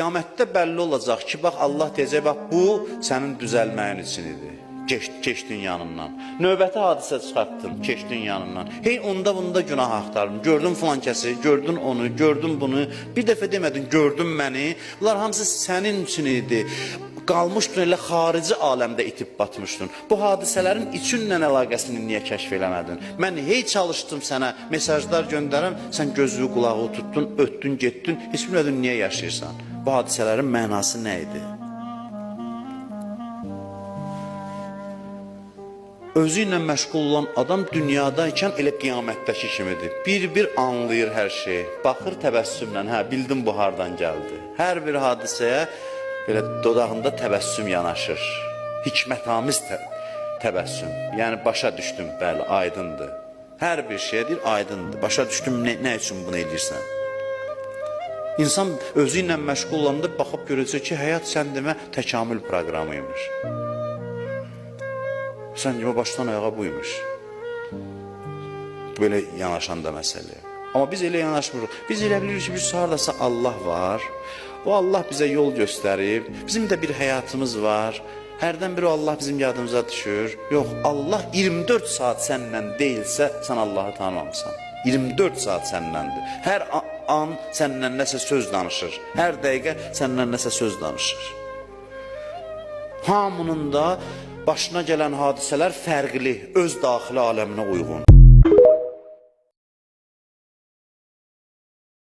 Qiyamətdə bəlli olacaq ki, bax Allah deyəcək, bax bu sənin düzəlməyin üçün idi. Keçdin yanından. Növbəti hadisə çıxartdın, keçdin yanından. Hey onda bunda günah axtarın. Gördün filan kəsi, gördün onu, gördün bunu. Bir dəfə demədin, gördün məni. Bunlar hamısı sənin üçün idi. Qalmışdın elə xarici aləmdə itib batmışdın. Bu hadisələrin içinlə əlaqəsini niyə kəşf eləmədin? Mən hey çalışdım sənə mesajlar göndərəm, sən gözü qulağı tutdun, ötdün, getdin, heç bilmədin niyə yaşayırsan. Bu hadisələrin mənası nə idi? Özü ilə məşğul olan adam dünyadaykən elə qiyamətdəki kimidir. Bir-bir anlayır hər şeyi. Baxır təbəssümlə, hə, bildim bu hardan gəldi. Hər bir hadisəyə belə dodağında təbəssüm yanaşır. Hikmətamiz təbəssüm. Yəni başa düşdüm, bəli, aydındır. Hər bir şeydir, aydındır. Başa düşdüm, nə üçün bunu edirsən? İnsan özü ilə məşğul olanda baxıb görəcək ki, həyat sən demə təkamül proqramıymış. Sən demə başdan ayağa buymuş. Belə yanaşan da məsələ. Amma biz elə yanaşmırıq. Biz elə bilirik ki, biz haradasa Allah var. O Allah bizə yol göstərib. Bizim də bir həyatımız var. Hərdən bir o Allah bizim yadımıza düşür. Yox, Allah 24 saat səndən deyilsə, sən Allahı tanımamısan. 24 saat səndəndir. Hər an səndən nəsə söz danışır. Hər dəqiqə səndən nəsə söz danışır. Hamının da başına gələn hadisələr fərqli, öz daxili aləminə uyğun.